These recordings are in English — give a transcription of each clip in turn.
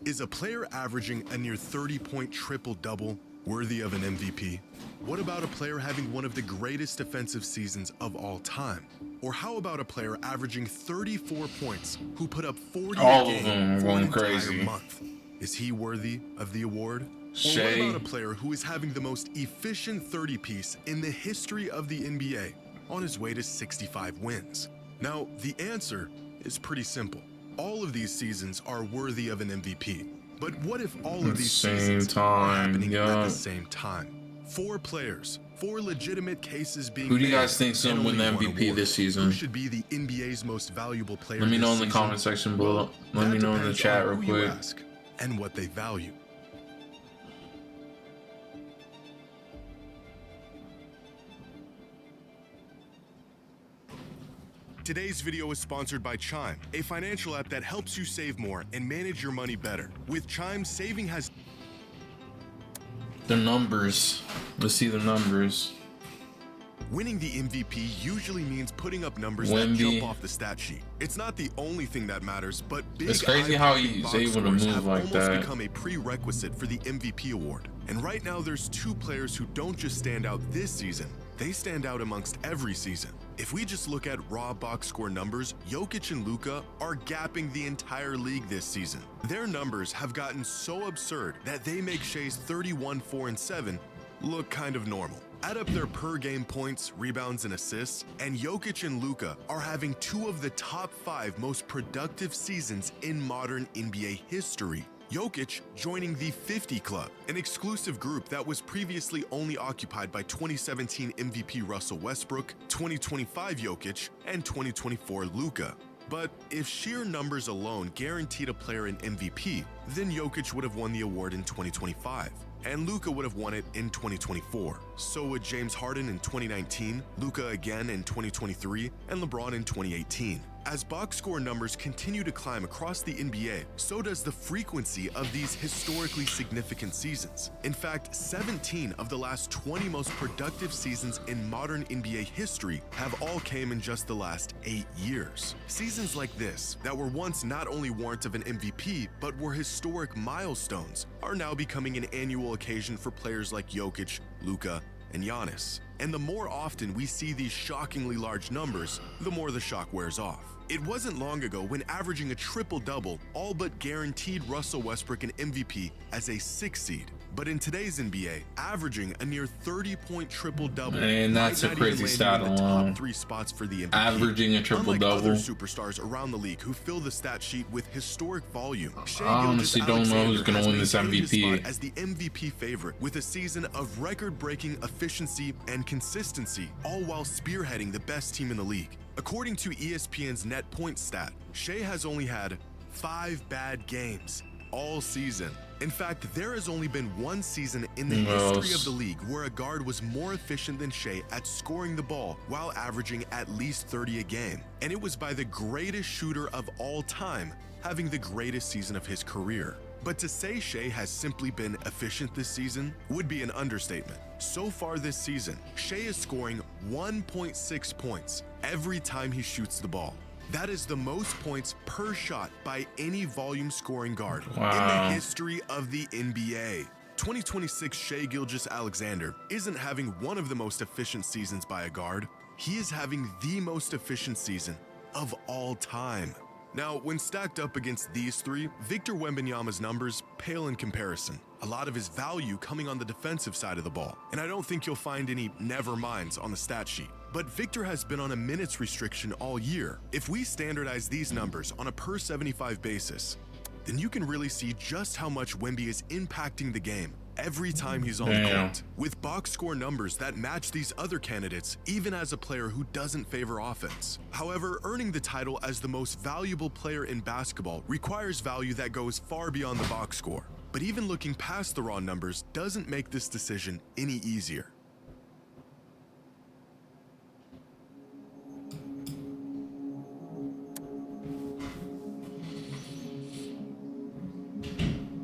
Is a player averaging a near 30-point triple-double worthy of an MVP? What about a player having one of the greatest defensive seasons of all time? Or how about a player averaging 34 points who put up 40 All a of game them for going an entire crazy. month? Is he worthy of the award? Shea. Or what about a player who is having the most efficient 30-piece in the history of the NBA on his way to 65 wins? Now, the answer is pretty simple. All of these seasons are worthy of an MVP. But what if all of these seasons are happening at the same time? 4 players, 4 legitimate cases being Who do you made, guys think's gonna and win the only one MVP award. this season? Who should be the NBA's most valuable player Let me know this in the season? comment section below. Well, Let me that know in the depends chat on real who you quick. ask and what they value. Today's video is sponsored by Chime, a financial app that helps you save more and manage your money better. With Chime, saving has... The numbers. Let's see the numbers. Winning the MVP usually means putting up numbers Wemby. that jump off the stat sheet. It's not the only thing that matters, but big It's crazy how eye-popping he's box able to scores move have like almost that. become a prerequisite for the MVP award. And right now there's 2 players who don't just stand out this season, they stand out amongst every season. If we just look at raw box score numbers, Jokic and Luka are gapping the entire league this season. Their numbers have gotten so absurd that they make Shea's 31, 4, and 7 look kind of normal. Add up their per-game points, rebounds, and assists, and Jokic and Luka are having 2 of the top 5 most productive seasons in modern NBA history. Jokic joining the 50 Club, an exclusive group that was previously only occupied by 2017 MVP Russell Westbrook, 2025 Jokic, and 2024 Luka. But if sheer numbers alone guaranteed a player an MVP, then Jokic would have won the award in 2025, and Luka would have won it in 2024. So would James Harden in 2019, Luka again in 2023, and LeBron in 2018. As box score numbers continue to climb across the NBA, so does the frequency of these historically significant seasons. In fact, 17 of the last 20 most productive seasons in modern NBA history have all came in just the last 8 years. Seasons like this, that were once not only warrant of an MVP, but were historic milestones, are now becoming an annual occasion for players like Jokic, Luka, and Giannis. And the more often we see these shockingly large numbers, the more the shock wears off. It wasn't long ago when averaging a triple-double all but guaranteed Russell Westbrook an MVP as a 6 seed. But in today's NBA, averaging a near 30-point triple-double Man, that's a crazy stat in the alone. top 3 spots for the MVP. Averaging a triple-double. Unlike other superstars around the league who fill the stat sheet with historic volume, Shai I honestly don't know who's gonna win this maintained his MVP. spot as the MVP favorite with a season of record-breaking efficiency and consistency, all while spearheading the best team in the league. According to ESPN's net point stat, Shai has only had 5 bad games all season. In fact, there has only been one season in the history of the league where a guard was more efficient than Shai at scoring the ball while averaging at least 30 a game. And it was by the greatest shooter of all time having the greatest season of his career. But to say Shai has simply been efficient this season would be an understatement. So far this season, Shai is scoring 1.6 points every time he shoots the ball. That is the most points per shot by any volume scoring guard in the history of the NBA. 2026 Shai Gilgeous-Alexander isn't having one of the most efficient seasons by a guard. He is having the most efficient season of all time. Now, when stacked up against these 3, Victor Wembanyama's numbers pale in comparison. A lot of his value coming on the defensive side of the ball, and I don't think you'll find any never minds on the stat sheet. But Victor has been on a minutes restriction all year. If we standardize these numbers on a per 75 basis, then you can really see just how much Wemby is impacting the game every time he's on the court, with box score numbers that match these other candidates, even as a player who doesn't favor offense. However, earning the title as the most valuable player in basketball requires value that goes far beyond the box score. But even looking past the raw numbers doesn't make this decision any easier.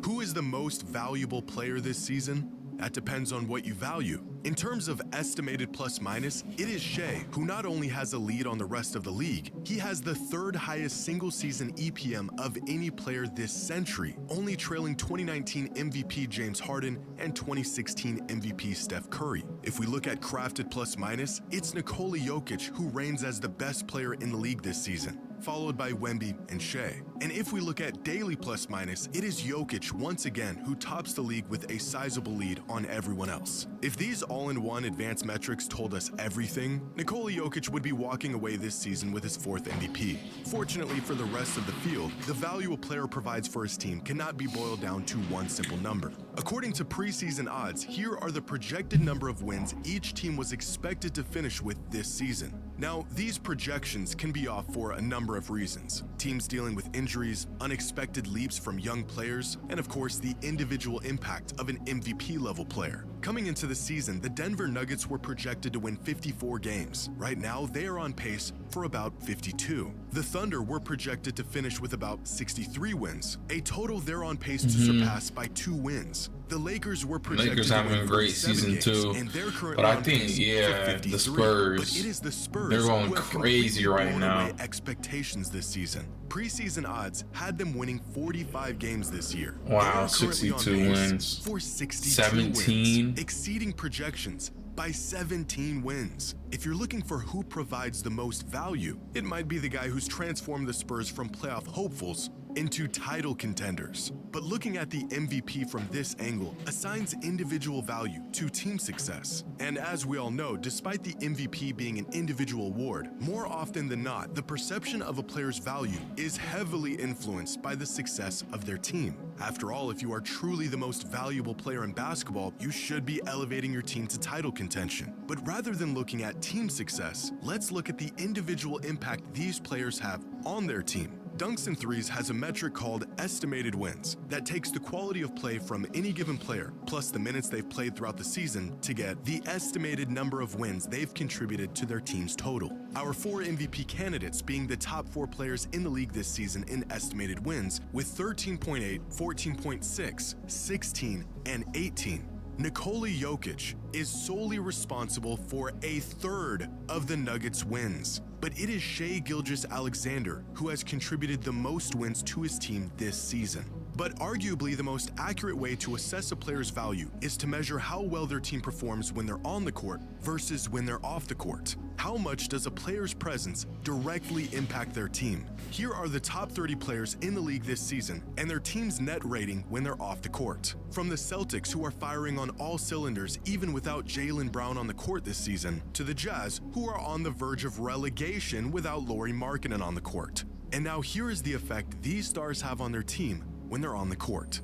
Who is the most valuable player this season? That depends on what you value. In terms of estimated plus minus, it is Shea, who not only has a lead on the rest of the league, he has the third highest single season EPM of any player this century, only trailing 2019 MVP James Harden and 2016 MVP Steph Curry. If we look at crafted plus minus, it's Nikola Jokic who reigns as the best player in the league this season, followed by Wemby and Shea. And if we look at daily plus minus, it is Jokic once again who tops the league with a sizable lead on everyone else. If these all-in-one advanced metrics told us everything, Nikola Jokic would be walking away this season with his 4th MVP. Fortunately for the rest of the field, the value a player provides for his team cannot be boiled down to one simple number. According to preseason odds, here are the projected number of wins each team was expected to finish with this season. Now, these projections can be off for a number of reasons. Teams dealing with injuries, unexpected leaps from young players, and of course the individual impact of an MVP level player. Coming into the season, the Denver Nuggets were projected to win 54 games. Right now, they are on pace for about 52. The Thunder were projected to finish with about 63 wins, a total they're on pace to surpass by 2 wins. The Lakers were projected to having win a great 47 season games, too, and they're currently but I on think pace for 53. the Spurs, But it is the Spurs they're going who have crazy completely right blown now. away expectations this season. Preseason odds had them winning 45 games this year. Wow, They are currently on 62 pace wins. for 62 17. wins, exceeding projections by 17 wins. If you're looking for who provides the most value, it might be the guy who's transformed the Spurs from playoff hopefuls into title contenders. But looking at the MVP from this angle assigns individual value to team success. And as we all know, despite the MVP being an individual award, more often than not, the perception of a player's value is heavily influenced by the success of their team. After all, if you are truly the most valuable player in basketball, you should be elevating your team to title contention. But rather than looking at team success, let's look at the individual impact these players have on their team. Dunks and Threes has a metric called estimated wins that takes the quality of play from any given player plus the minutes they've played throughout the season to get the estimated number of wins they've contributed to their team's total. Our 4 MVP candidates being the top 4 players in the league this season in estimated wins with 13.8, 14.6, 16, and 18. Nikola Jokic is solely responsible for a third of the Nuggets' wins, but it is Shai Gilgeous-Alexander who has contributed the most wins to his team this season. But arguably the most accurate way to assess a player's value is to measure how well their team performs when they're on the court versus when they're off the court. How much does a player's presence directly impact their team? Here are the top 30 players in the league this season and their team's net rating when they're off the court. From the Celtics, who are firing on all cylinders even without Jaylen Brown on the court this season, to the Jazz, who are on the verge of relegation without Lauri Markkanen on the court. And now here is the effect these stars have on their team when they're on the court.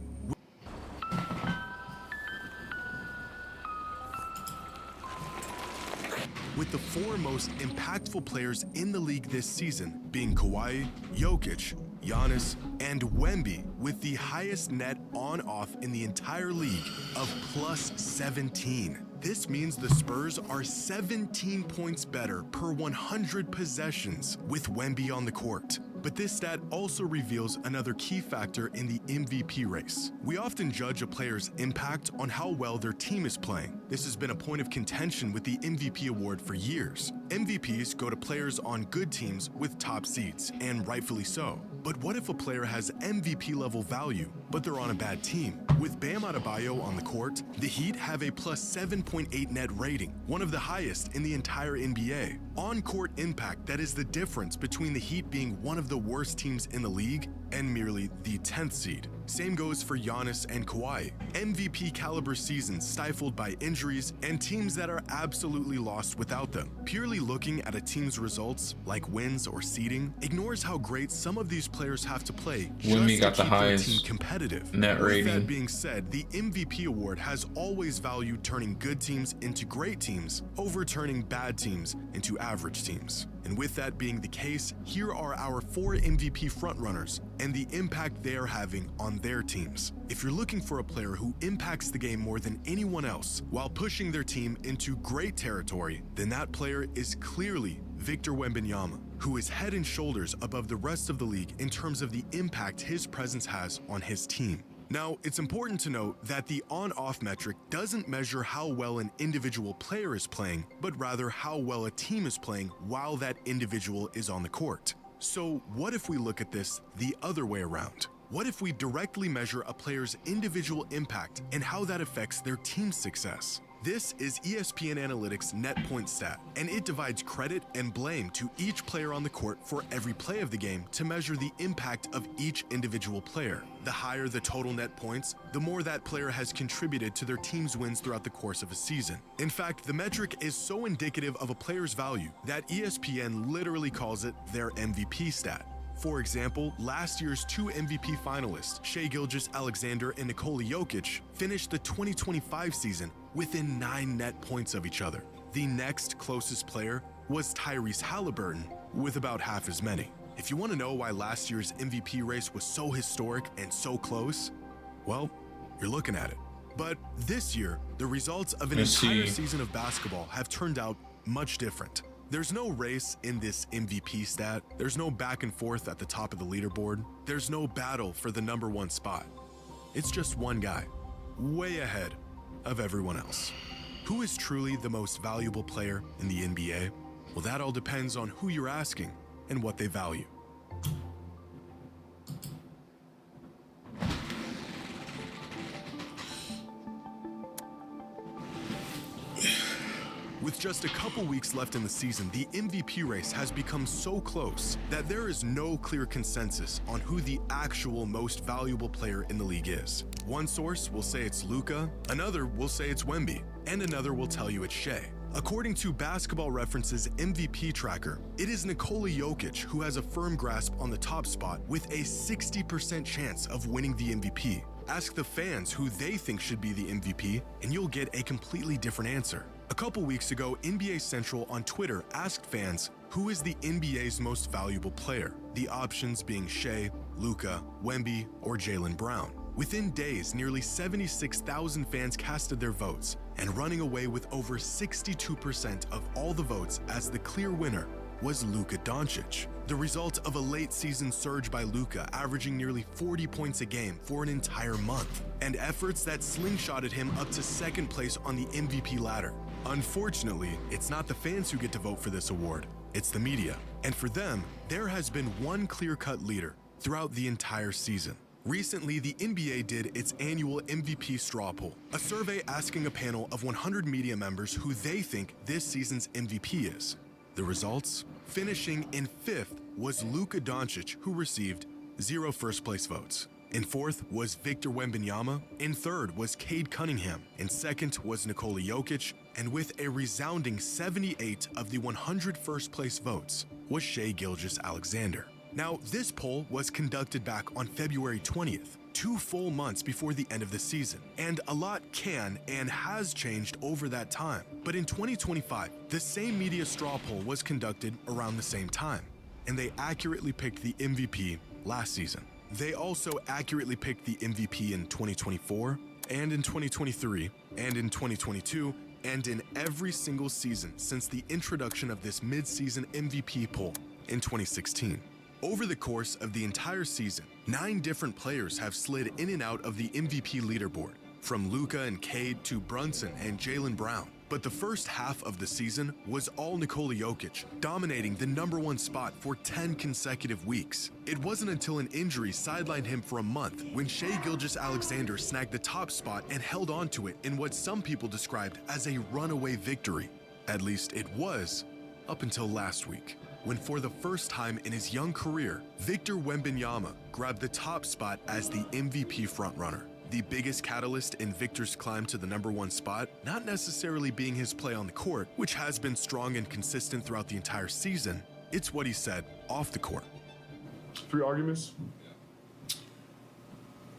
With the 4 most impactful players in the league this season being Kawhi, Jokic, Giannis, and Wemby, with the highest net on-off in the entire league of plus 17. This means the Spurs are 17 points better per 100 possessions with Wemby on the court. But this stat also reveals another key factor in the MVP race. We often judge a player's impact on how well their team is playing. This has been a point of contention with the MVP award for years. MVPs go to players on good teams with top seeds, and rightfully so. But what if a player has MVP level value, but they're on a bad team? With Bam Adebayo on the court, the Heat have a plus 7.8 net rating, one of the highest in the entire NBA. On-court impact, that is the difference between the Heat being one of the worst teams in the league and merely the 10th seed. Same goes for Giannis and Kawhi. MVP caliber seasons stifled by injuries and teams that are absolutely lost without them. Purely looking at a team's results, like wins or seeding, ignores how great some of these players have to play Wemby just got to the keep their highest team competitive. net With rating. that being said, the MVP award has always valued turning good teams into great teams over turning bad teams into average teams. And with that being the case, here are our 4 MVP frontrunners and the impact they are having on their teams. If you're looking for a player who impacts the game more than anyone else while pushing their team into great territory, then that player is clearly Victor Wembanyama, who is head and shoulders above the rest of the league in terms of the impact his presence has on his team. Now, it's important to note that the on-off metric doesn't measure how well an individual player is playing, but rather how well a team is playing while that individual is on the court. So what if we look at this the other way around? What if we directly measure a player's individual impact and how that affects their team's success? This is ESPN Analytics net point stat, and it divides credit and blame to each player on the court for every play of the game to measure the impact of each individual player. The higher the total net points, the more that player has contributed to their team's wins throughout the course of a season. In fact, the metric is so indicative of a player's value that ESPN literally calls it their MVP stat. For example, last year's 2 MVP finalists, Shai Gilgeous-Alexander and Nikola Jokic, finished the 2025 season within 9 net points of each other. The next closest player was Tyrese Halliburton, with about half as many. If you want to know why last year's MVP race was so historic and so close, well, you're looking at it. But this year, the results of an entire season of basketball have turned out much different. There's no race in this MVP stat. There's no back and forth at the top of the leaderboard. There's no battle for the number 1 spot. It's just one guy, way ahead of everyone else. Who is truly the most valuable player in the NBA? Well, that all depends on who you're asking and what they value. With just a couple weeks left in the season, the MVP race has become so close that there is no clear consensus on who the actual most valuable player in the league is. One source will say it's Luka, another will say it's Wemby, and another will tell you it's Shai. According to Basketball Reference's MVP tracker, it is Nikola Jokic who has a firm grasp on the top spot with a 60% chance of winning the MVP. Ask the fans who they think should be the MVP, and you'll get a completely different answer. A couple weeks ago, NBA Central on Twitter asked fans who is the NBA's most valuable player, the options being Shai, Luka, Wemby, or Jaylen Brown. Within days, nearly 76,000 fans casted their votes, and running away with over 62% of all the votes as the clear winner was Luka Doncic. The result of a late season surge by Luka, averaging nearly 40 points a game for an entire month, and efforts that slingshotted him up to second place on the MVP ladder. Unfortunately, it's not the fans who get to vote for this award, it's the media. And for them, there has been one clear-cut leader throughout the entire season. Recently, the NBA did its annual MVP straw poll, a survey asking a panel of 100 media members who they think this season's MVP is. The results? Finishing in 5th was Luka Doncic, who received 0 first-place votes. In 4th was Victor Wembanyama. In 3rd was Cade Cunningham. In 2nd was Nikola Jokic. And with a resounding 78 of the 100 first-place votes was Shai Gilgeous-Alexander. Now, this poll was conducted back on February 20th, 2 full months before the end of the season, and a lot can and has changed over that time. But in 2025, the same media straw poll was conducted around the same time, and they accurately picked the MVP last season. They also accurately picked the MVP in 2024, and in 2023, and in 2022, and in every single season since the introduction of this mid-season MVP poll in 2016. Over the course of the entire season, 9 different players have slid in and out of the MVP leaderboard, from Luka and Cade to Brunson and Jaylen Brown. But the first half of the season was all Nikola Jokic, dominating the number 1 spot for 10 consecutive weeks. It wasn't until an injury sidelined him for a month when Shai Gilgeous-Alexander snagged the top spot and held on to it in what some people described as a runaway victory. At least it was, up until last week, when for the first time in his young career, Victor Wembanyama grabbed the top spot as the MVP frontrunner. The biggest catalyst in Victor's climb to the number 1 spot, not necessarily being his play on the court, which has been strong and consistent throughout the entire season, it's what he said off the court. 3 arguments.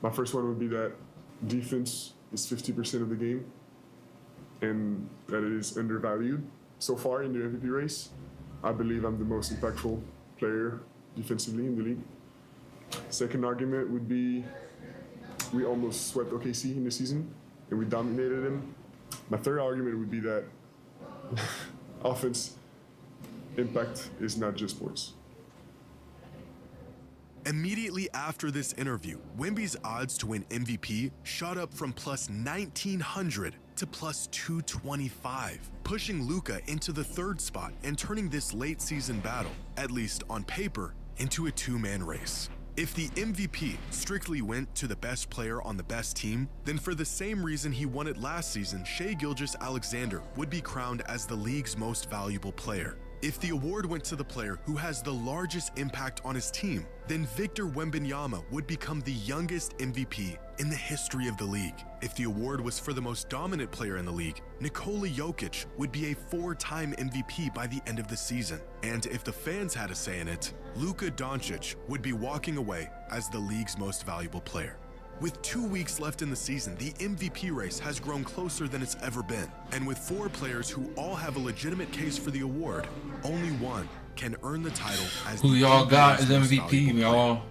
My first one would be that defense is 50% of the game and that it is undervalued. So far in the MVP race, I believe I'm the most impactful player defensively in the league. Second argument would be we almost swept OKC in the season and we dominated them. My third argument would be that offense impact is not just sports. Immediately after this interview, Wemby's odds to win MVP shot up from plus 1900 to plus 225, pushing Luka into the third spot and turning this late season battle, at least on paper, into a two-man race. If the MVP strictly went to the best player on the best team, then for the same reason he won it last season, Shai Gilgeous-Alexander would be crowned as the league's most valuable player. If the award went to the player who has the largest impact on his team, then Victor Wembanyama would become the youngest MVP in the history of the league. If the award was for the most dominant player in the league, Nikola Jokic would be a 4-time MVP by the end of the season. And if the fans had a say in it, Luka Doncic would be walking away as the league's most valuable player. With 2 weeks left in the season, the MVP race has grown closer than it's ever been. And with 4 players who all have a legitimate case for the award, only one can earn the title as Who the y'all got NBA's as most MVP, valuable player. y'all?